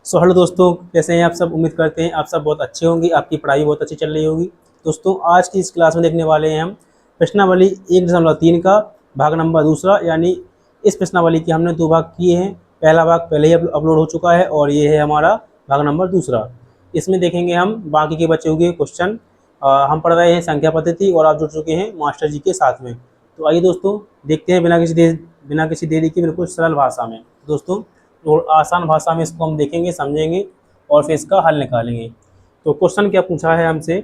Hello दोस्तों, कैसे हैं आप सब। उम्मीद करते हैं आप सब बहुत अच्छे होंगे, आपकी पढ़ाई बहुत अच्छी चल रही होगी। दोस्तों, आज की इस क्लास में देखने वाले हैं हम प्रश्नावली 1.3 का भाग नंबर दूसरा। यानी इस प्रश्नावली के हमने दो भाग किए हैं। पहला भाग पहले ही अपलोड हो चुका है और ये है हमारा भाग नंबर दूसरा। इसमें देखेंगे हम बाकी के बचे हुए क्वेश्चन। हम पढ़ रहे हैं संख्या पद्धति और आप जुड़ चुके हैं मास्टर जी के साथ में। तो आइए दोस्तों, देखते हैं बिना किसी देरी के बिल्कुल सरल भाषा में दोस्तों, और आसान भाषा में इसको हम देखेंगे, समझेंगे और फिर इसका हल निकालेंगे। तो क्वेश्चन क्या पूछा है हमसे।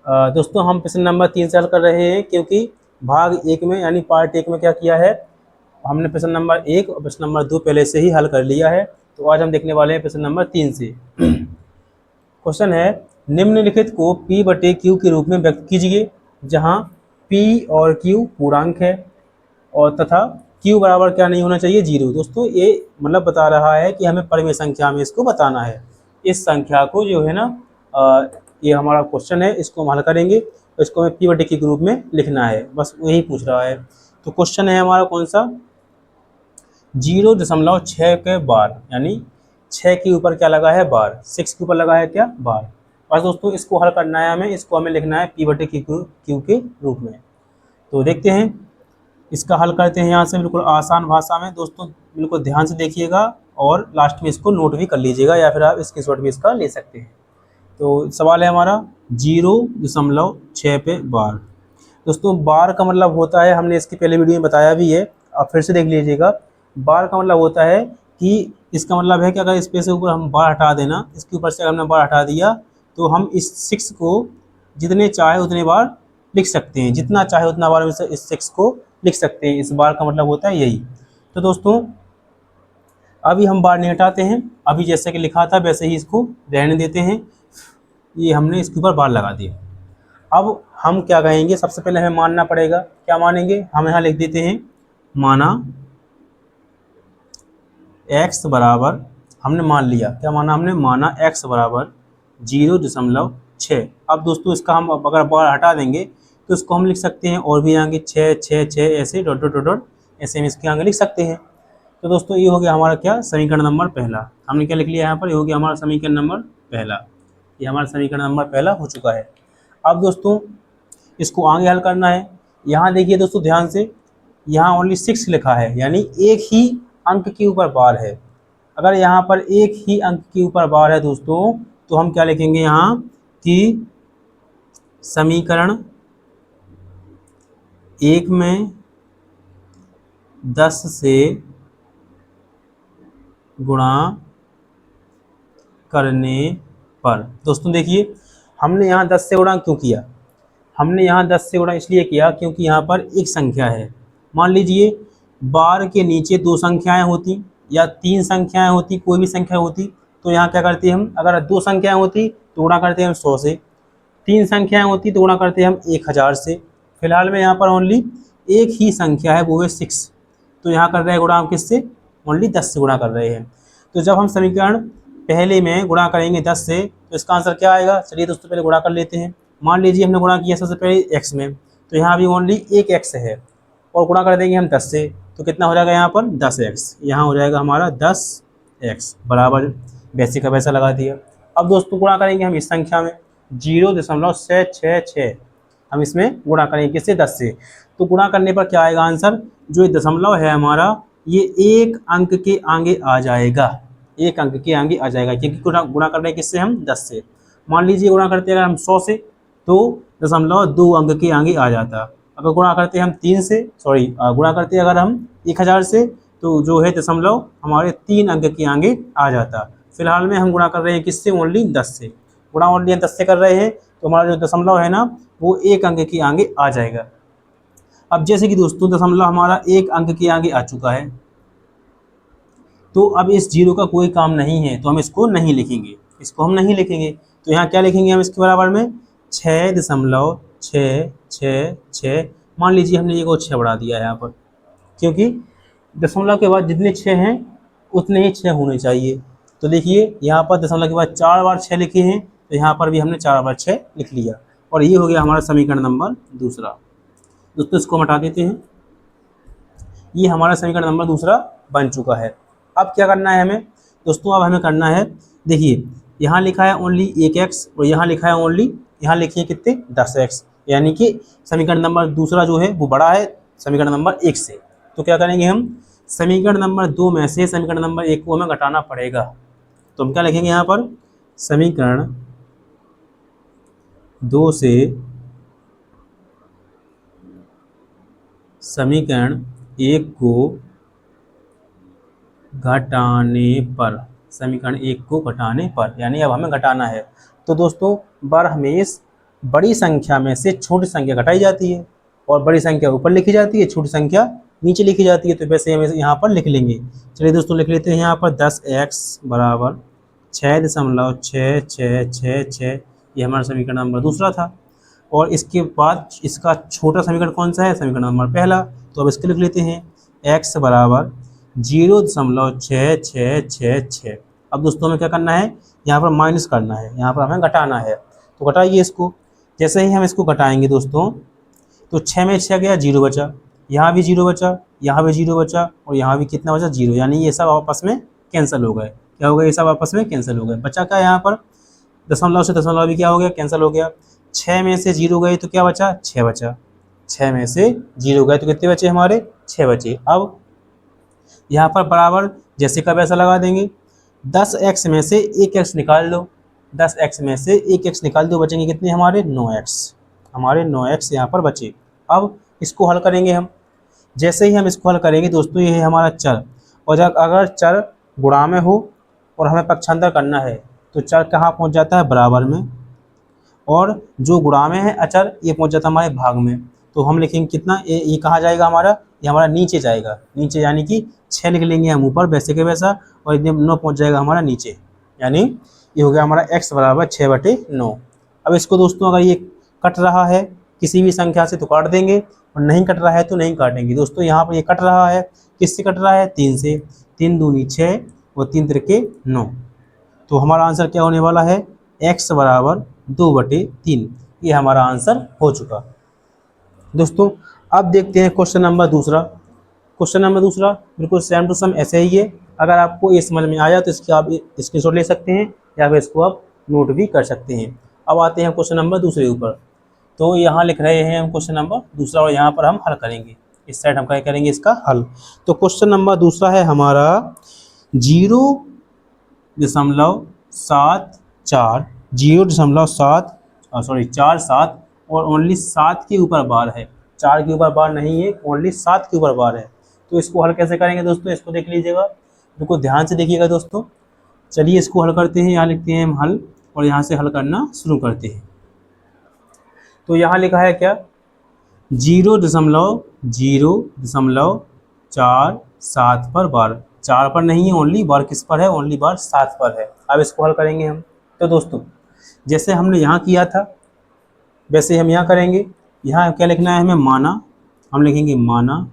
दोस्तों, हम प्रश्न नंबर 3 से हल कर रहे हैं, क्योंकि भाग 1 में यानी पार्ट 1 में क्या किया है, हमने प्रश्न नंबर 1 और प्रश्न नंबर 2 पहले से ही हल कर लिया है। तो आज हम देखने वाले हैं प्रश्न नंबर 3 से। क्वेश्चन है, निम्नलिखित को P/Q के रूप में व्यक्त कीजिए, जहाँ P और Q पूर्णांक है और तथा Q बराबर क्या नहीं होना चाहिए, 0। दोस्तों, ये मतलब बता रहा है कि हमें परिमेय संख्या में इसको बताना है। इस संख्या को जो है ना, ये हमारा क्वेश्चन है, इसको हम हल करेंगे तो इसको हमें P/Q के रूप में लिखना है, बस वही पूछ रहा है। तो क्वेश्चन है हमारा कौन सा, 0.6 के बार, यानी 6 के ऊपर क्या लगा है, बार। 6 के ऊपर लगा है क्या, बार। बस दोस्तों, इसको हल करना है हमें, इसको हमें लिखना है P/Q के रूप में। तो देखते हैं, इसका हल करते हैं यहाँ से बिल्कुल आसान भाषा में। दोस्तों, बिल्कुल ध्यान से देखिएगा और लास्ट में इसको नोट भी कर लीजिएगा, या फिर आप स्क्रीनशॉट भी इसका ले सकते हैं। तो सवाल है हमारा 0.6 पे बार। दोस्तों, बार का मतलब होता है, हमने इसकी पहले वीडियो में बताया भी है, आप फिर से देख लीजिएगा। बार का मतलब होता है कि इसका मतलब है कि अगर इस पे से ऊपर हम बार हटा देना, इसके ऊपर से अगर हमने बार हटा दिया, तो हम इस 6 को जितने चाहे उतने बार लिख सकते हैं, जितना चाहे उतना बार इस 6 को लिख सकते हैं। इस बार का मतलब होता है यही। तो दोस्तों, अभी हम बार नहीं हटाते हैं, अभी जैसे कि लिखा था वैसे ही इसको रहने देते हैं। ये हमने इसके ऊपर बार लगा दिया। अब हम क्या कहेंगे, सबसे पहले हमें मानना पड़ेगा। क्या मानेंगे, हम यहाँ लिख देते हैं, माना x बराबर, हमने मान लिया, क्या माना हमने, माना x बराबर 0.6। अब दोस्तों, इसका हम अगर बार हटा देंगे तो इसको हम लिख सकते हैं और भी आगे 6 6 6 ऐसे डॉट डॉट डॉट डॉट ऐसे हम इसके आगे लिख सकते हैं। तो दोस्तों, ये हो गया हमारा क्या, समीकरण नंबर पहला। हमने क्या लिख लिया यहाँ पर, ये हो गया हमारा समीकरण नंबर पहला। ये हमारा समीकरण नंबर पहला हो चुका है। अब दोस्तों, इसको आगे हल करना है। यहाँ देखिए दोस्तों ध्यान से, यहाँ ओनली 6 लिखा है, यानी एक ही अंक के ऊपर बार है। अगर यहाँ पर एक ही अंक के ऊपर बार है दोस्तों, तो हम क्या लिखेंगे यहाँ कि समीकरण 1 में 10 से गुणा करने पर। दोस्तों देखिए, हमने यहाँ 10 से गुणा क्यों किया, हमने यहाँ 10 से गुणा इसलिए किया क्योंकि यहाँ पर एक संख्या है। मान लीजिए बार के नीचे 2 संख्याएं होती या 3 संख्याएं होती, कोई भी संख्या होती, तो यहाँ क्या करते हम, अगर 2 संख्याएं होती तो गुणा करते हम 100 से, 3 संख्याएं होती तो गुणा करते हम 1000 से। फिलहाल में यहाँ पर ओनली एक ही संख्या है, वो है 6। तो यहाँ कर रहे हैं गुणा हम किससे, ओनली 10 से गुणा कर रहे हैं। तो जब हम समीकरण पहले में गुणा करेंगे 10 से, तो इसका आंसर क्या आएगा। चलिए दोस्तों, पहले गुणा कर लेते हैं। मान लीजिए हमने गुणा किया सबसे पहले x में, तो यहाँ भी ओनली एक x है, और गुणा कर देंगे हम 10 से, तो कितना हो जाएगा यहाँ पर 10x। यहाँ हो जाएगा हमारा 10x बराबर वैसे का वैसा लगा दिया। अब दोस्तों, गुणा करेंगे हम इस संख्या में 0.666, हम इसमें गुणा करेंगे किससे, 10 से। तो गुणा करने पर क्या आएगा आंसर, जो ये दशमलव है हमारा, ये एक अंक के आगे आ जाएगा, एक अंक के आगे आ जाएगा, क्योंकि गुणा कर रहे हैं किससे हम, 10 से। मान लीजिए गुणा करते हैं अगर हम 100 से, तो 0.2 अंक के आगे आ जाता। अगर गुणा करते हैं हम 3 से, गुणा करते हैं अगर हम 1000 से, तो जो है दशमलव हमारे 3 अंक के आगे आ जाता। फिलहाल में हम गुणा कर रहे हैं किससे, ओनली 10 से। गुणा ओनली 10 से कर रहे हैं, तो हमारा जो दशमलव है ना, वो एक अंक के आगे आ जाएगा। अब जैसे कि दोस्तों, दशमलव हमारा एक अंक के आगे आ चुका है, तो अब इस 0 का कोई काम नहीं है, तो हम इसको नहीं लिखेंगे, इसको हम नहीं लिखेंगे। तो यहाँ क्या लिखेंगे हम इसके बराबर में, 6.666। मान लीजिए हमने ये को 6 बढ़ा दिया है यहाँ पर, क्योंकि दशमलव के बाद जितने 6 हैं उतने ही 6 होने चाहिए। तो देखिए, यहाँ पर दशमलव के बाद 4 बार 6 लिखे हैं, तो यहाँ पर भी हमने 4 बार 6 लिख लिया, और ये हो गया हमारा समीकरण नंबर दूसरा। दोस्तों, इसको हटा देते हैं, ये हमारा समीकरण नंबर दूसरा बन चुका है। अब क्या करना है हमें, दोस्तों अब हमें करना है, देखिए यहाँ लिखा है ओनली 1x और यहाँ लिखा है ओनली, यहाँ लिखिए कितने 10x, यानी कि समीकरण नंबर दूसरा जो है वो बड़ा है समीकरण नंबर 1 से। तो क्या करेंगे हम, समीकरण नंबर 2 में से समीकरण नंबर 1 को हमें घटाना पड़ेगा। तो हम क्या लिखेंगे यहाँ पर, समीकरण 2 से समीकरण 1 को घटाने पर, समीकरण 1 को घटाने पर, यानी अब हमें घटाना है। तो दोस्तों बारहमेश बड़ी संख्या में से छोटी संख्या घटाई जाती है और बड़ी संख्या ऊपर लिखी जाती है, छोटी संख्या नीचे लिखी जाती है। तो वैसे हम यहाँ पर लिख लेंगे। चलिए दोस्तों लिख लेते हैं यहाँ पर 10x बराबर 6.6666, ये हमारा समीकरण नंबर दूसरा था। और इसके बाद इसका छोटा समीकरण कौन सा है, समीकरण नंबर पहला। तो अब इसके लिख लेते हैं x बराबर 0.6666। अब दोस्तों हमें क्या करना है, यहाँ पर माइनस करना है, यहाँ पर हमें घटाना है। तो घटाइए इसको। जैसे ही हम इसको घटाएंगे दोस्तों, तो 6 में 6 गया, 0 बचा, यहाँ भी 0 बचा, यहाँ भी 0 बचा और यहाँ भी कितना बचा, 0, यानी ये सब आपस में कैंसिल हो गए। क्या हो गया, ये सब आपस में कैंसिल हो गए। बचा क्या यहाँ पर, दशमलव से दशमलव भी क्या हो गया, कैंसिल हो गया। 6 में से 0 गए तो क्या बचा, 6 बचा। 6 में से 0 गए तो कितने बचे हमारे, 6 बचे। अब यहाँ पर बराबर जैसे का वैसा लगा देंगे। 10x में से 1x निकाल लो, 10x में से 1x निकाल दो, बचेंगे कितने हमारे, 9x। हमारे 9x यहाँ पर बचे। अब इसको हल करेंगे हम। जैसे ही हम इसको हल करेंगे दोस्तों, ये है हमारा चर, और जब अगर चर गुणा में हो और हमें पक्षांतर करना है तो चर कहाँ पहुँच जाता है, बराबर में, और जो गुणा में है अचर ये पहुँच जाता है हमारे भाग में। तो हम लिखेंगे कितना, ये कहाँ जाएगा हमारा, ये हमारा नीचे जाएगा, नीचे, यानी कि 6 लिख लेंगे हम ऊपर वैसे के वैसा, और इतने 9 पहुँच जाएगा हमारा नीचे, यानी ये हो गया हमारा x बराबर 6/9। अब इसको दोस्तों अगर ये कट रहा है किसी भी संख्या से तो काट देंगे, और नहीं कट रहा है तो नहीं काटेंगे। दोस्तों यहाँ पर ये कट रहा है, किससे कट रहा है, 3 से। 3 दूनी 6 और 3 तिरके 9। तो हमारा आंसर क्या होने वाला है, x बराबर 2/3। ये हमारा आंसर हो चुका। दोस्तों अब देखते हैं क्वेश्चन नंबर दूसरा। क्वेश्चन नंबर दूसरा बिल्कुल सेम टू सेम ऐसे ही है। अगर आपको ये समझ में आया तो इसकी आप स्क्रीनशॉट ले सकते हैं या फिर इसको आप नोट भी कर सकते हैं। अब आते हैं क्वेश्चन नंबर दूसरे ऊपर। तो यहाँ लिख रहे हैं हम क्वेश्चन नंबर दूसरा, और यहाँ पर हम हल करेंगे। इस साइड हम क्या करेंगे, इसका हल। तो क्वेश्चन नंबर दूसरा है हमारा 0.74 और ओनली 7 के ऊपर बार है, 4 के ऊपर बार नहीं है, ओनली 7 के ऊपर बार है। तो इसको हल कैसे करेंगे दोस्तों, इसको देख लीजिएगा, बिल्कुल ध्यान से देखिएगा दोस्तों। चलिए इसको हल करते हैं। यहाँ लिखते हैं हम हल, और यहाँ से हल करना शुरू करते हैं। तो यहाँ लिखा है क्या, 0.047 पर बार, 4 पर नहीं है, ओनली बार किस पर है, ओनली बार 7 पर है। अब इसको हल करेंगे हम। तो दोस्तों जैसे हमने यहाँ किया था वैसे हम यहाँ करेंगे। यहाँ क्या लिखना है हमें, माना, हम लिखेंगे माना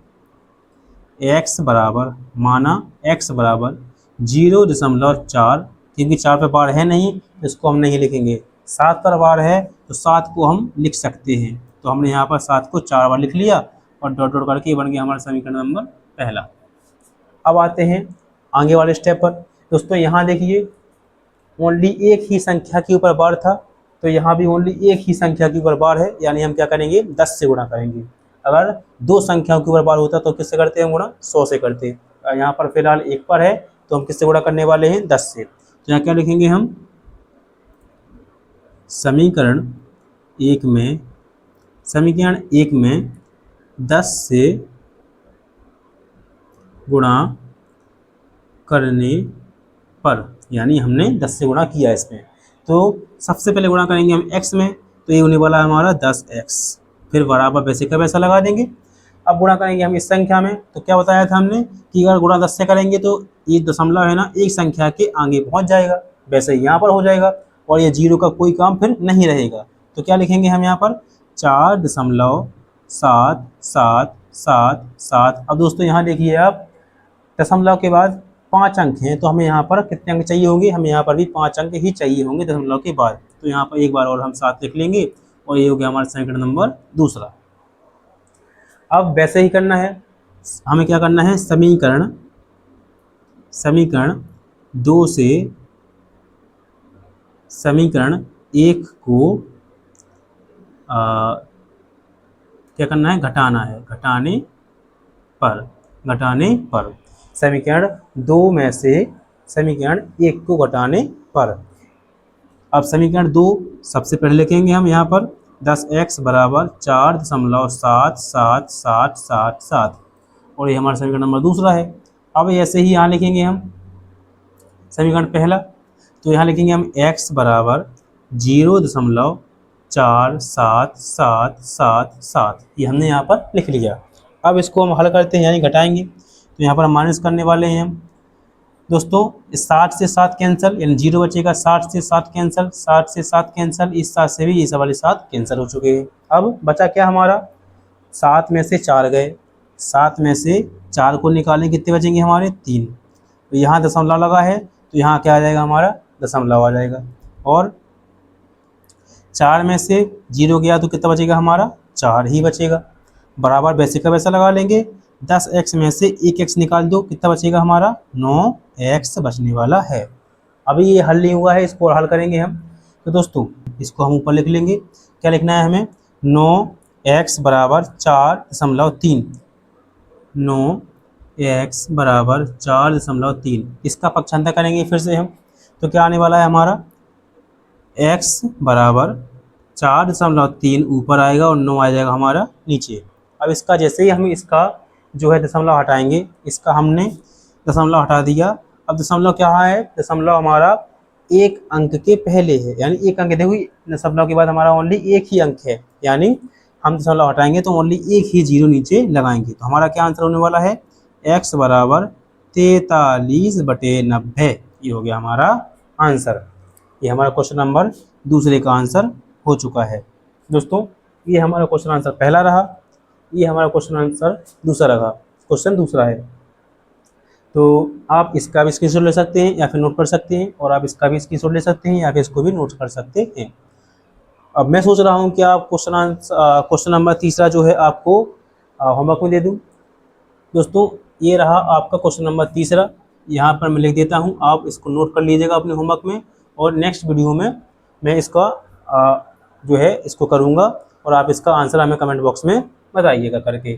x बराबर, माना x बराबर 0.4, क्योंकि 4 पर बार है नहीं तो इसको हम नहीं लिखेंगे। 7 पर बार है तो 7 को हम लिख सकते हैं। तो हमने यहाँ पर 7 को 4 बार लिख लिया और डॉट डॉट करके बन गया हमारा समीकरण नंबर पहला। अब आते हैं आगे वाले स्टेप पर। दोस्तों यहाँ देखिए ओनली एक ही संख्या के ऊपर बार था, तो यहाँ भी ओनली एक ही संख्या के ऊपर बार है, यानी हम क्या करेंगे, 10 से गुणा करेंगे। अगर 2 संख्याओं के ऊपर बार होता तो किससे करते हैं गुणा, 100 से करते। यहाँ पर फिलहाल 1 पर है तो हम किससे गुणा करने वाले हैं, 10 से। तो यहाँ क्या लिखेंगे हम, समीकरण 1 में 10 से गुणा करने पर, यानी हमने 10 से गुणा किया इसमें। तो सबसे पहले गुणा करेंगे हम x में, तो ये होने वाला है हमारा 10x, फिर बराबर वैसे का वैसा लगा देंगे। अब गुणा करेंगे हम इस संख्या में, तो क्या बताया था हमने कि अगर गुणा 10 से करेंगे तो ये दशमलव है ना, एक संख्या के आगे पहुंच जाएगा, वैसे यहाँ पर हो जाएगा और ये 0 का कोई काम फिर नहीं रहेगा। तो क्या लिखेंगे हम यहाँ पर, 4.7777। अब दोस्तों यहाँ देखिए आप, दशमलव के बाद 5 अंक हैं, तो हमें यहाँ पर कितने अंक चाहिए होंगे, हमें यहाँ पर भी 5 अंक ही चाहिए होंगे दशमलव के बाद। तो यहाँ पर एक बार और हम 7 लिख लेंगे और ये हो गया हमारा समीकरण नंबर दूसरा। अब वैसे ही करना है, हमें क्या करना है, समीकरण 2 से समीकरण 1 को क्या करना है, घटाना है, घटाने पर समीकरण 2 में से समीकरण 1 को घटाने पर। अब समीकरण 2 सबसे पहले लिखेंगे हम यहाँ पर 10x बराबर 4.777777 और ये हमारा समीकरण नंबर दूसरा है। अब ऐसे ही यहाँ लिखेंगे हम समीकरण पहला, तो यहाँ लिखेंगे हम x बराबर 0.477777, ये हमने यहाँ पर लिख लिया। अब इसको हम हल करते हैं यानी घटाएंगे, तो यहाँ पर हम माइनस करने वाले हैं हम दोस्तों। 60 से 7 कैंसिल यानी 0 बचेगा, 60 से 7 कैंसिल, 60 से 7 कैंसिल, इस 7 से भी इस वाले 7 कैंसिल हो चुके हैं। अब बचा क्या हमारा, 7 में से 4 गए, 7 में से 4 को निकालें, कितने बचेंगे हमारे 3। तो यहाँ दशमलव लगा है तो यहाँ क्या आ जाएगा हमारा दशमलव आ जाएगा, और 4 में से 0 गया तो कितना बचेगा हमारा 4 ही बचेगा। बराबर वैसे का वैसा लगा लेंगे, 10x में से 1x निकाल दो, कितना बचेगा हमारा 9x बचने वाला है। अभी ये हल नहीं हुआ है, इसको और हल करेंगे हम। तो दोस्तों इसको हम ऊपर लिख लेंगे, क्या लिखना है हमें, 9x बराबर 4.3, 9x बराबर 4.3। इसका पक्षांतर करेंगे फिर से हम, तो क्या आने वाला है हमारा x बराबर 4.3 ऊपर आएगा और 9 आ जाएगा हमारा नीचे। अब इसका जैसे ही हम इसका जो है दशमलव हटाएंगे, इसका हमने दशमलव हटा दिया। अब दशमलव क्या है, दशमलव हमारा एक अंक के पहले है, यानी एक अंक, देखो दशमलव के बाद हमारा ओनली एक ही अंक है, यानी हम दशमलव हटाएंगे तो ओनली एक ही 0 नीचे लगाएंगे। तो हमारा क्या आंसर होने वाला है, x बराबर 43/90, ये हो गया हमारा आंसर। ये हमारा क्वेश्चन नंबर दूसरे का आंसर हो चुका है दोस्तों। ये हमारा क्वेश्चन आंसर पहला रहा, ये हमारा क्वेश्चन आंसर दूसरा रहा, क्वेश्चन दूसरा है। तो आप इसका भी स्क्रीनशॉट ले सकते हैं या फिर नोट कर सकते हैं, और आप इसका भी स्क्रीनशॉट ले सकते हैं या फिर इसको भी नोट कर सकते हैं। अब मैं सोच रहा हूँ कि आप क्वेश्चन नंबर तीसरा जो है आपको होमवर्क में दे दूँ। दोस्तों ये रहा आपका क्वेश्चन नंबर तीसरा, यहाँ पर मैं लिख देता हूँ, आप इसको नोट कर लीजिएगा अपने होमवर्क में, और नेक्स्ट वीडियो में मैं इसका जो है इसको करूँगा और आप इसका आंसर हमें कमेंट बॉक्स में बताइएगा करके।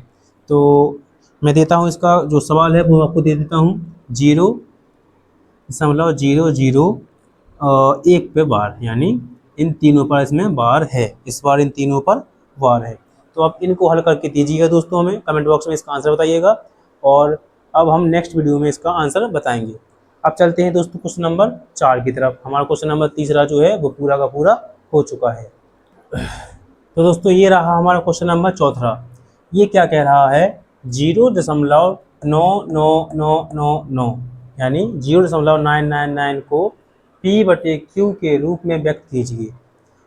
तो मैं देता हूँ इसका जो सवाल है वो आपको दे देता हूँ, 0.0001 पे बार, यानी इन तीनों पर इसमें बार है, इस बार इन तीनों पर बार है। तो आप इनको हल करके दीजिएगा दोस्तों, हमें कमेंट बॉक्स में इसका आंसर बताइएगा, और अब हम नेक्स्ट वीडियो में इसका आंसर बताएंगे। अब चलते हैं दोस्तों क्वेश्चन नंबर 4 की तरफ। हमारा क्वेश्चन नंबर तीसरा जो है वो पूरा का पूरा हो चुका है। तो दोस्तों ये रहा हमारा क्वेश्चन नंबर चौथा। ये क्या कह रहा है, 0.9999, यानी 0.999 को P/Q के रूप में व्यक्त कीजिए।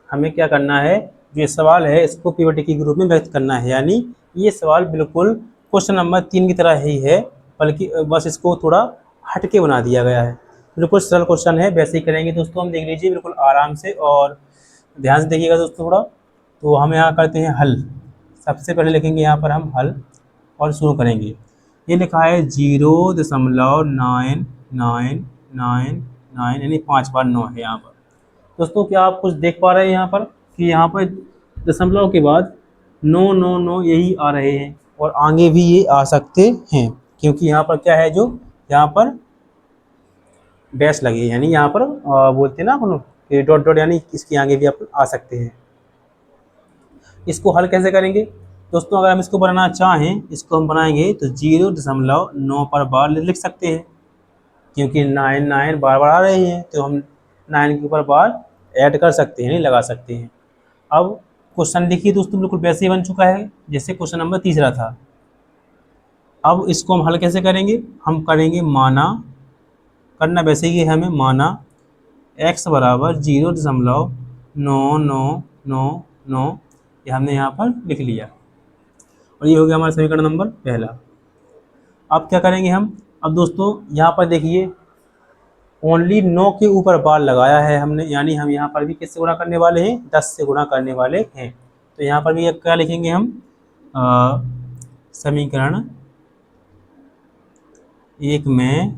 हमें क्या करना है, जो ये सवाल है इसको P/Q के रूप में व्यक्त करना है, यानी ये सवाल बिल्कुल क्वेश्चन नंबर 3 की तरह ही है, बल्कि बस इसको थोड़ा हटके बना दिया गया है। बिल्कुल सरल क्वेश्चन है, वैसे ही करेंगे दोस्तों हम, देख लीजिए बिल्कुल आराम से और ध्यान से देखिएगा दोस्तों थोड़ा। तो हम यहाँ करते हैं हल, सबसे पहले लिखेंगे यहाँ पर हम हल और शुरू करेंगे। ये लिखा है 0.9999, यानी 5 बार 9 है यहाँ पर। दोस्तों क्या आप कुछ देख पा रहे हैं यहाँ पर कि यहाँ पर दशमलव के बाद 999 यही आ रहे हैं, और आगे भी ये आ सकते हैं, क्योंकि यहाँ पर क्या है, जो यहाँ पर डैश लगे, यानी यहाँ पर बोलते हैं ना अपन डॉट डॉट, यानी इसके आगे भी आप आ सकते हैं। इसको हल कैसे करेंगे दोस्तों, अगर हम इसको बनाना चाहें, इसको हम बनाएंगे तो 0.9 पर बार लिख सकते हैं, क्योंकि 9 बार बार आ रहे हैं, तो हम 9 के ऊपर बार ऐड कर सकते हैं, नहीं लगा सकते हैं। अब क्वेश्चन देखिए दोस्तों, बिल्कुल वैसे ही बन चुका है जैसे क्वेश्चन नंबर तीसरा था। अब इसको हम हल कैसे करेंगे, हम करेंगे माना, करना वैसे ही है हमें, माना x बराबर 0.9999, ये हमने यहाँ पर लिख लिया, और ये हो गया हमारा समीकरण नंबर पहला। अब क्या करेंगे हम, अब दोस्तों यहाँ पर देखिए ओनली 9 के ऊपर बार लगाया है हमने, यानी हम यहाँ पर भी किससे गुणा करने वाले हैं, 10 से गुणा करने वाले हैं। तो यहाँ पर भी क्या लिखेंगे हम, समीकरण 1 में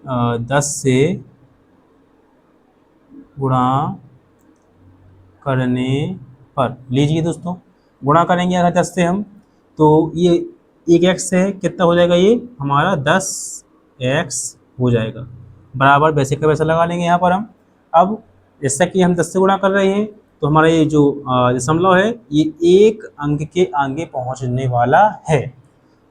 10 से गुणा करने पर, लीजिए दोस्तों गुणा करेंगे अगर 10 से हम, तो ये एक एक्स है, कितना हो जाएगा ये हमारा 10x हो जाएगा, बराबर वैसे का वैसा लगा लेंगे यहाँ पर हम। अब जैसा कि हम 10 से गुणा कर रहे हैं तो हमारा ये जो दशमलव है ये एक अंक के आगे पहुँचने वाला है,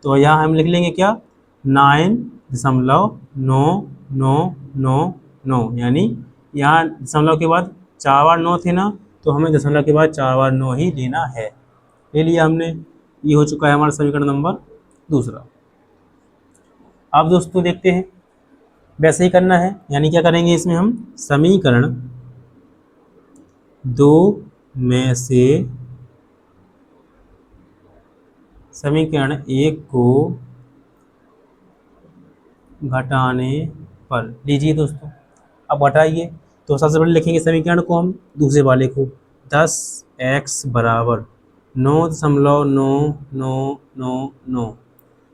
तो यहाँ हम लिख लेंगे क्या 9.99999, यानी यहाँ दशमलव के बाद 4 बार 9 थे ना, तो हमें दशमलव के बाद 4 बार 9 ही लेना है, ले लिया हमने। ये हो चुका है हमारा समीकरण नंबर दूसरा। अब दोस्तों देखते हैं वैसे ही करना है, यानी क्या करेंगे इसमें हम समीकरण 2 में से समीकरण 1 को घटाने पर, लीजिए दोस्तों अब घटाइए, तो सबसे पहले लिखेंगे समीकरण को हम दूसरे वाले को, 10x बराबर 9.9999,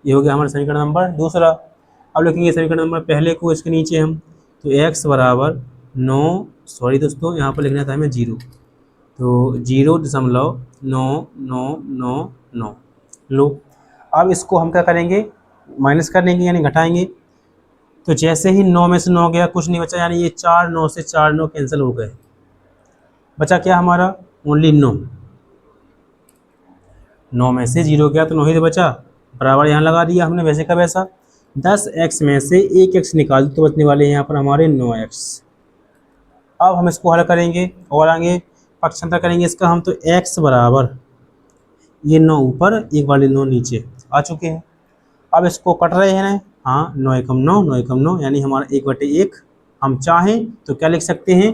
ये हो गया हमारा समीकरण नंबर दूसरा। अब लिखेंगे समीकरण नंबर पहले को इसके नीचे हम, तो x बराबर 9, सॉरी दोस्तों यहाँ पर लिखना था हमें 0, तो 0.9999 लो। अब इसको हम क्या करेंगे माइनस कर लेंगे यानी घटाएंगे, तो जैसे ही 9 में से 9 गया कुछ नहीं बचा, यानी ये 4 9 से 4 9 कैंसिल हो गए, बचा क्या हमारा ओनली 9, 9 में से 0 गया तो 9 ही तो बचा, बराबर यहाँ लगा दिया हमने वैसे का वैसा। 10x में से 1x निकाल तो बचने वाले हैं यहाँ पर हमारे 9x। अब हम इसको हल करेंगे और आगे पक्षांतर करेंगे इसका हम, तो x बराबर ये 9 ऊपर एक वाले 9 नीचे आ चुके हैं। अब इसको कट रहे हैं ना, हाँ 9 एकम 9 9 एकम 9, यानी हमारा 1/1 हम चाहें तो क्या लिख सकते हैं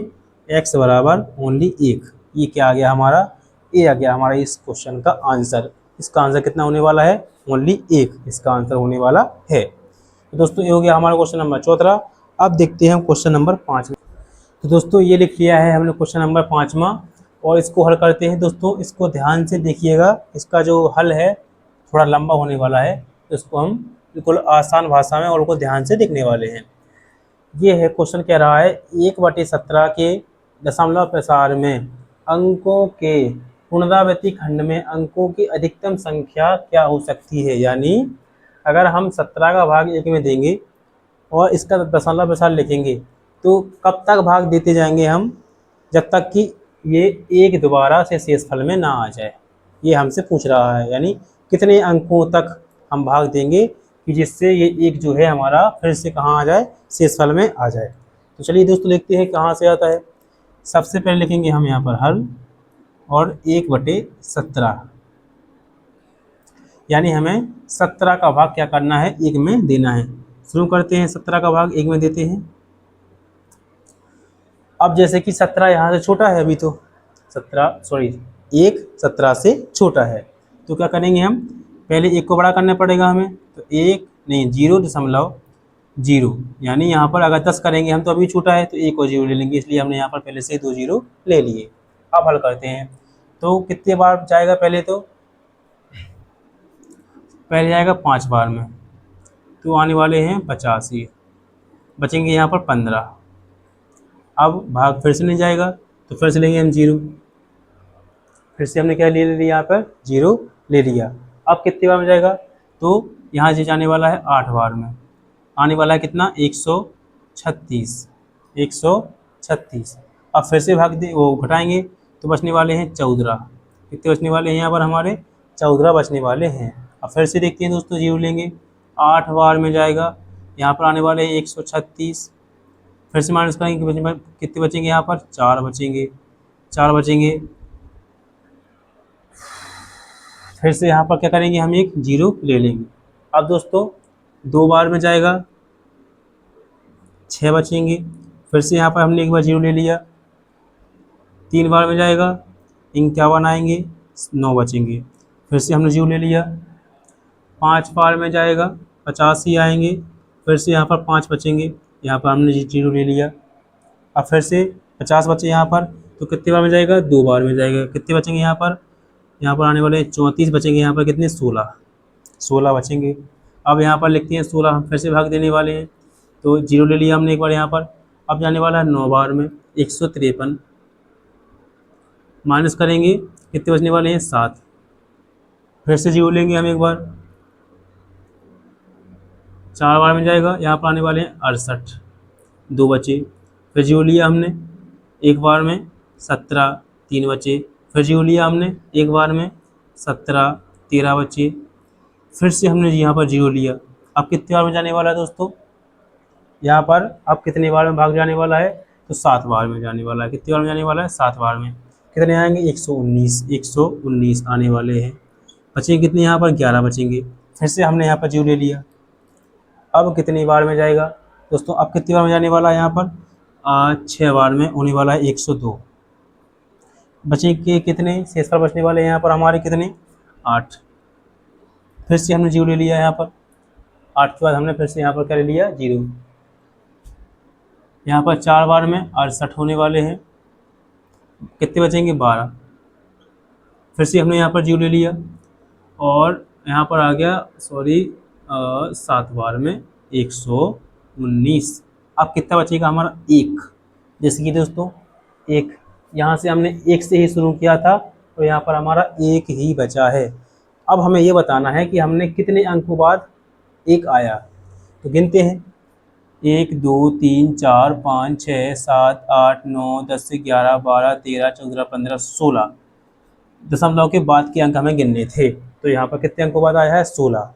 x बराबर ओनली 1, ये क्या आ गया हमारा, ये आ गया हमारा इस क्वेश्चन का आंसर। इसका आंसर कितना होने वाला है ओनली 1, इसका आंसर होने वाला है। तो दोस्तों ये हो गया हमारा क्वेश्चन नंबर 14। अब देखते हैं हम क्वेश्चन नंबर 5। तो दोस्तों ये लिख लिया है हमने क्वेश्चन नंबर 5वां, और इसको हल करते हैं। दोस्तों इसको ध्यान से देखिएगा, इसका जो हल है थोड़ा लंबा होने वाला है, तो इसको हम बिल्कुल आसान भाषा में और उनको ध्यान से देखने वाले हैं। ये है क्वेश्चन कह रहा है 1/17 के दशमलव प्रसार में अंकों के पुनरावृत्ति खंड में अंकों की अधिकतम संख्या क्या हो सकती है, यानी अगर हम 17 का भाग 1 में देंगे और इसका दशमलव प्रसार लिखेंगे तो कब तक भाग देते जाएंगे हम, जब तक कि ये एक दोबारा से शेषफल में ना आ जाए, ये हमसे पूछ रहा है। यानी कितने अंकों तक हम भाग देंगे कि जिससे ये एक जो है हमारा फिर से कहाँ आ जाए, शेषफल में आ जाए। तो चलिए दोस्तों देखते हैं कहाँ से आता है। सबसे पहले लिखेंगे हम यहाँ पर हल और 1/17, यानी हमें 17 का भाग क्या करना है 1 में देना है। शुरू करते हैं, 17 का भाग 1 में देते हैं। अब जैसे कि 17 यहाँ से छोटा है, अभी तो 1 17 से छोटा है, तो क्या करेंगे हम पहले 1 को बड़ा करना पड़ेगा हमें, तो 0.0, यानी यहाँ पर अगर 10 करेंगे हम तो अभी छोटा है तो 1 और 0 ले लेंगे, इसलिए हमने यहाँ पर पहले से 2 0 ले लिए। अब हल करते हैं, तो कितने बार जाएगा, पहले जाएगा 5 बार में, तो आने वाले हैं 85, बचेंगे यहाँ पर 15। अब भाग फिर से नहीं जाएगा तो फिर से लेंगे हम 0, फिर से हमने क्या ले लिया यहाँ पर 0 ले लिया। अब कितने बार में जाएगा, तो यहाँ से जाने वाला है 8 बार में, आने वाला है कितना 136। अब फिर से भाग दे वो घटाएंगे तो बचने वाले हैं 14। कितने बचने वाले हैं यहाँ पर हमारे 14 बचने वाले हैं। अब फिर से देखते हैं दोस्तों 0 लेंगे, 8 बार में जाएगा, यहाँ पर आने वाले हैं 136। फिर से माइनस करेंगे, कितने बचेंगे यहाँ पर 4 बचेंगे। फिर से यहाँ पर क्या करेंगे हम एक 0 ले लेंगे। अब दोस्तों 2 बार में जाएगा 6 बचेंगे, फिर से यहाँ पर हमने एक बार 0 ले लिया। 3 बार में जाएगा 51 आएंगे, 9 बचेंगे, फिर से हमने 0 ले लिया। 5 बार में जाएगा 85 आएंगे, फिर से यहाँ पर 5 बचेंगे, यहाँ पर हमने 0 ले लिया। अब फिर से 50 बचे यहाँ पर, तो कितने बार में जाएगा 2 बार में जाएगा। कितने बचेंगे यहाँ पर आने वाले 34 बचेंगे, यहाँ पर कितने 16 बचेंगे। अब यहाँ पर लिखते हैं 16, हम फिर से भाग देने वाले हैं, तो 0 ले लिया हमने एक बार यहाँ पर। अब जाने वाला है 9 बार में 153, माइनस करेंगे कितने बचने वाले हैं 7, फिर से 0 लेंगे हम एक बार, 4 बार में जाएगा, यहाँ पर आने वाले हैं 68, 2 बचे, फिर 0 लिया हमने एक बार में 17, 3 बचे, फिर 0 लिया हमने एक बार में 17, 13 बचे, फिर से हमने यहाँ पर 0 लिया। अब कितने बार में जाने वाला है दोस्तों, यहाँ पर अब कितने बार में भाग जाने वाला है, तो 7 बार में जाने वाला है। कितने बार में जाने वाला है, 7 बार में। कितने आएंगे 119 आने वाले हैं। बचेंगे कितने, यहाँ पर 11 बचेंगे। फिर से हमने यहाँ पर 0 ले लिया। अब कितनी बार में जाएगा दोस्तों, अब कितनी बार में जाने वाला है, यहाँ पर 6 बार में होने वाला है 102। बचेंगे कितने, शेष पर बचने वाले हैं यहाँ पर हमारे कितने 8। फिर से हमने 0 ले लिया यहाँ पर, 8 के बाद हमने फिर से यहाँ पर क्या ले लिया 0। यहाँ पर 4 बार में 68 होने वाले हैं। कितने बचेंगे 12। फिर से हमने यहाँ पर 0 ले लिया और यहाँ पर आ गया 7 बार में 119। अब कितना बचेगा हमारा 1। जैसे कि दोस्तों 1, यहाँ से हमने 1 से ही शुरू किया था तो यहाँ पर हमारा 1 ही बचा है। अब हमें ये बताना है कि हमने कितने अंकों बाद 1 आया। तो गिनते हैं 1 2 3 4 5 6 7 8 9 10 11 12 13 14 15 16 दशमलव के बाद के अंक हमें गिनने थे। तो यहाँ पर कितने अंकों बाद आया है 16।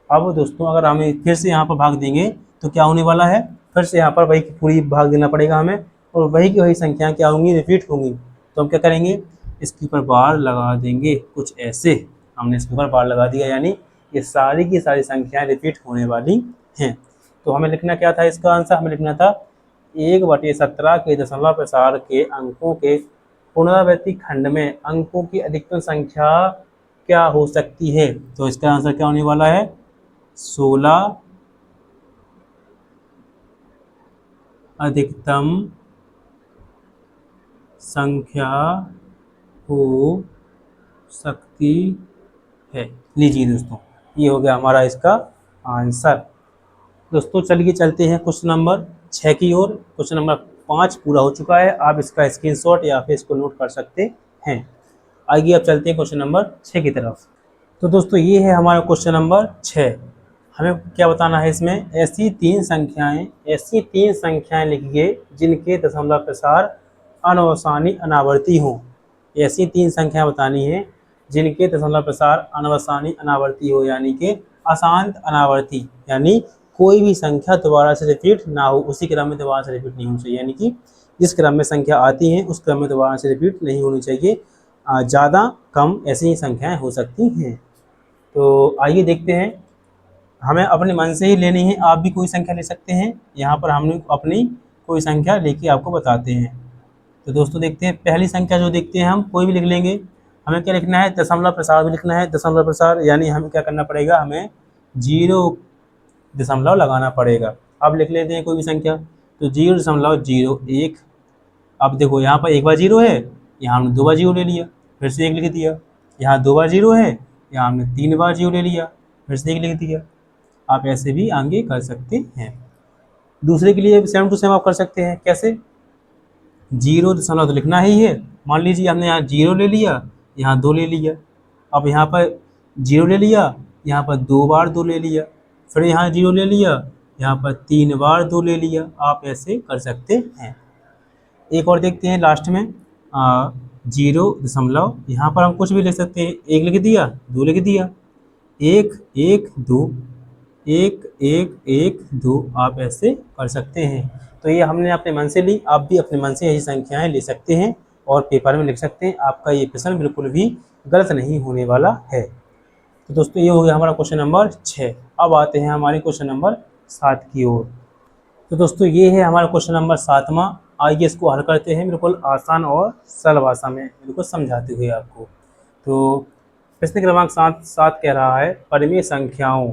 अब दोस्तों अगर हमें फिर से यहाँ पर भाग देंगे तो क्या होने वाला है, फिर से यहाँ पर वही की पूरी भाग देना पड़ेगा हमें और वही की वही संख्या क्या होंगी, रिपीट होंगी। तो हम क्या करेंगे, इसके ऊपर बार लगा देंगे कुछ ऐसे। हमने इसके ऊपर बार लगा दिया, यानी ये सारी की सारी संख्याएं रिपीट होने वाली हैं। तो हमें लिखना क्या था, इसका आंसर हमें लिखना था 1/17 के दशमलव प्रसार के अंकों के पुनरावृत्ति खंड में अंकों की अधिकतम संख्या क्या हो सकती है। तो इसका आंसर क्या होने वाला है 16 अधिकतम संख्या हो सकती है। लीजिए दोस्तों, ये हो गया हमारा इसका आंसर। दोस्तों चलिए चलते हैं क्वेश्चन नंबर 6 की ओर। क्वेश्चन नंबर 5 पूरा हो चुका है, आप इसका स्क्रीनशॉट या फिर इसको नोट कर सकते हैं। आइए अब चलते हैं क्वेश्चन नंबर 6 की तरफ। तो दोस्तों ये है हमारा क्वेश्चन नंबर 6। हमें क्या बताना है इसमें, ऐसी तीन संख्याएं लिखिए जिनके दशमलव प्रसार अनवसानी अनावर्ती हों। ऐसी 3 संख्याएं बतानी है जिनके दशमलव प्रसार अनवसानी अनावर्ती हो, यानी कि अशांत अनावर्ती, यानी कोई भी संख्या दोबारा से रिपीट ना हो, उसी क्रम में दोबारा से रिपीट नहीं होनी चाहिए। यानी कि जिस क्रम में संख्या आती है उस क्रम में दोबारा से रिपीट नहीं होनी चाहिए। ज़्यादा कम ऐसी ही संख्याएं हो सकती हैं। तो आइए देखते हैं, हमें अपने मन से ही लेनी है। आप भी कोई संख्या ले सकते हैं, यहाँ पर हमने अपनी कोई संख्या लेके आपको बताते हैं। तो दोस्तों देखते हैं, पहली संख्या जो देखते हैं हम कोई भी लिख लेंगे। हमें क्या लिखना है, दशमलव प्रसार भी लिखना है। दशमलव प्रसार यानी हमें क्या करना पड़ेगा, हमें 0 दशमलव लगाना पड़ेगा। अब लिख लेते हैं कोई भी संख्या, तो 0.01। अब देखो यहाँ पर एक बार 0 है, यहाँ हमने 2 बार 0 ले लिया, फिर से 1 लिख दिया। यहाँ 2 बार 0 है, यहाँ हमने 3 बार 0 ले लिया, फिर से 1 लिख दिया। आप ऐसे भी आगे कर सकते हैं। दूसरे के लिए सेम टू सेम आप कर सकते हैं। कैसे, 0 दशमलव तो लिखना ही है। मान लीजिए हमने यहाँ 0 ले लिया, यहाँ 2 ले लिया। अब यहाँ पर 0 ले लिया, यहाँ पर 2 बार 2 ले लिया, फिर यहाँ 0 ले लिया, यहाँ पर 3 बार 2 ले लिया। आप ऐसे कर सकते हैं। एक और देखते हैं लास्ट में 0 दशमलव, यहाँ पर हम कुछ भी लिख सकते हैं। 1 लिख दिया, 2 लिख दिया, 1 1 2, 1 1 1 2, आप ऐसे कर सकते हैं। तो ये हमने अपने मन से ली, आप भी अपने मन से यही संख्याएं ले सकते हैं और पेपर में लिख सकते हैं। आपका ये प्रश्न बिल्कुल भी गलत नहीं होने वाला है। तो दोस्तों ये हो गया हमारा क्वेश्चन नंबर 6। अब आते हैं हमारे क्वेश्चन नंबर 7 की ओर। तो दोस्तों ये है हमारा क्वेश्चन नंबर 7वां। आइए इसको हल करते हैं बिल्कुल आसान और सरल भाषा में, बिल्कुल समझाते हुए आपको। तो प्रश्न क्रमांक 7 कह रहा है, परिमेय संख्याओं,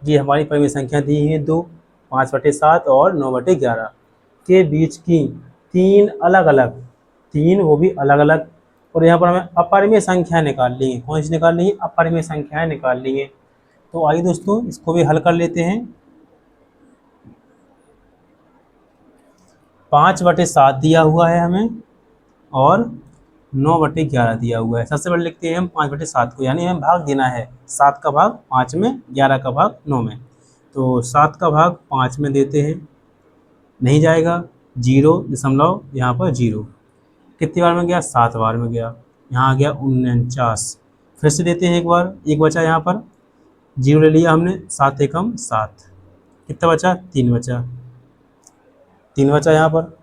जी हमारी परिमेय संख्या दी है 2, 5/7 और 9/11 के बीच की 3 अलग अलग, 3 वो भी अलग अलग, और यहाँ पर हमें अपरिमेय संख्या निकाल ली है। कौन सी निकाल ली है, अपरिमेय संख्याएं निकाल ली है। तो आइए दोस्तों इसको भी हल कर लेते हैं। 5/7 दिया हुआ है हमें और 9/11 दिया हुआ है। सबसे पहले लिखते हैं हम 5/7 को, यानी हमें भाग देना है 7 का भाग 5 में, 11 का भाग 9 में। तो 7 का भाग 5 में देते हैं, नहीं जाएगा, 0 यहाँ पर 0 कितनी बार में गया, 7 बार में गया, यहाँ आ गया 49। फिर से देते हैं एक बार, एक बचा यहाँ पर, 0 ले लिया हमने, 7 एकम 7, कितना बचा, 3 बचा, 3 बचा यहाँ पर।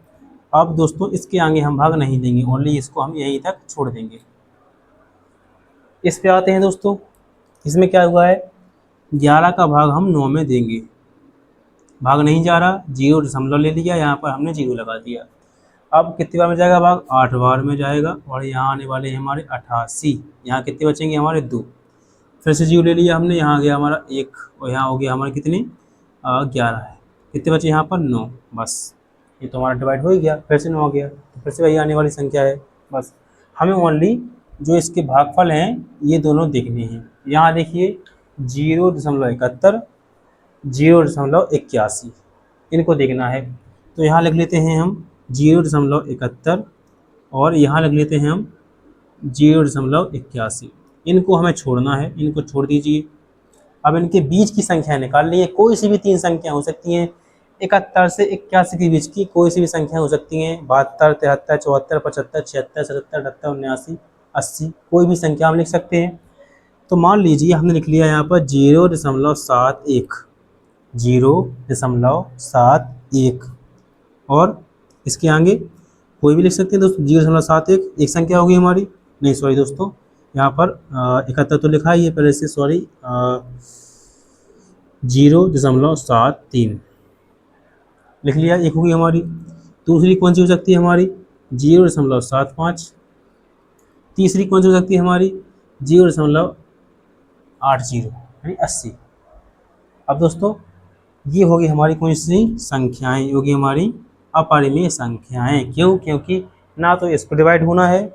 अब दोस्तों इसके आगे हम भाग नहीं देंगे, ओनली इसको हम यहीं तक छोड़ देंगे। इस पे आते हैं दोस्तों, इसमें क्या हुआ है, 11 का भाग हम 9 में देंगे, भाग नहीं जा रहा, 0 ले लिया, यहाँ पर हमने 0 लगा दिया। अब कितनी बार में जाएगा भाग, 8 बार में जाएगा, और यहाँ आने वाले हैं हमारे 88, यहाँ कितने बचेंगे हमारे 2। फिर से 0 ले लिया हमने, यहाँ आ गया हमारा 1, और यहाँ हो गया हमारे कितने 11 है, कितने बचे यहाँ पर 9, बस ये तो हमारा डिवाइड हो ही गया, फिर से 9 आ गया, तो फिर से वही आने वाली संख्या है। बस हमें ओनली जो इसके भागफल हैं ये दोनों देखने हैं। यहाँ देखिए 0.71, 0.81 इनको देखना है। तो यहाँ लिख लेते हैं हम 0.71 और यहाँ लिख लेते हैं हम 0.81। इनको हमें छोड़ना है, इनको छोड़ दीजिए। अब इनके बीच की संख्या निकाल लीजिए, कोई सी भी 3 संख्या हो सकती हैं, 71 से 81 के बीच की कोई सी भी संख्या हो सकती हैं, 72, 73, 74, 75, 76, 77, 78, 79, 80, कोई भी संख्या हम लिख सकते हैं। तो मान लीजिए हमने लिख लिया यहाँ पर 0.71, 0.71 और इसके आगे कोई भी लिख सकते हैं दोस्तों, 0.71 एक संख्या होगी हमारी, नहीं सॉरी दोस्तों, यहाँ पर 71 तो लिखा ही है पहले से, सॉरी 0.73 लिख लिया, एक होगी हमारी। दूसरी कौन सी हो सकती है हमारी, 0.75। तीसरी कौन सी हो सकती है हमारी, 0.80 यानी 80। अब दोस्तों ये होगी हमारी कौन सी संख्याएं, होगी हमारी अपरिमेय संख्याएं। क्यों, क्योंकि ना तो इसको डिवाइड होना है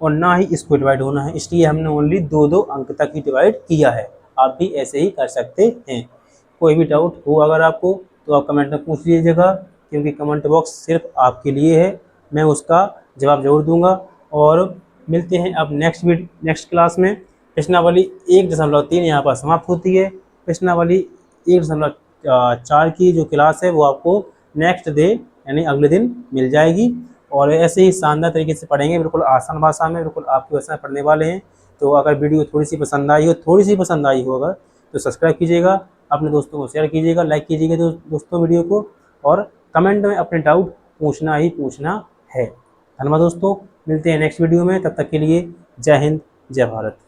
और ना ही इसको डिवाइड होना है, इसलिए हमने ओनली 2-2 अंक तक ही डिवाइड किया है। आप भी ऐसे ही कर सकते हैं। कोई भी डाउट हो अगर आपको तो आप कमेंट में पूछ लीजिएगा, क्योंकि कमेंट बॉक्स सिर्फ आपके लिए है, मैं उसका जवाब ज़रूर दूंगा। और मिलते हैं अब नेक्स्ट क्लास में। प्रश्नावली 1.3 यहाँ पर समाप्त होती है। प्रश्नावली 1.4 की जो क्लास है वो आपको नेक्स्ट डे यानी अगले दिन मिल जाएगी, और ऐसे ही शानदार तरीके से पढ़ेंगे, बिल्कुल आसान भाषा में, बिल्कुल आपकी भाषा में पढ़ने वाले हैं। तो अगर वीडियो थोड़ी सी पसंद आई हो अगर, तो सब्सक्राइब कीजिएगा, अपने दोस्तों को शेयर कीजिएगा, लाइक कीजिएगा दोस्तों वीडियो को, और कमेंट में अपने डाउट पूछना ही पूछना है। धन्यवाद दोस्तों, मिलते हैं नेक्स्ट वीडियो में, तब तक के लिए जय हिंद, जय भारत।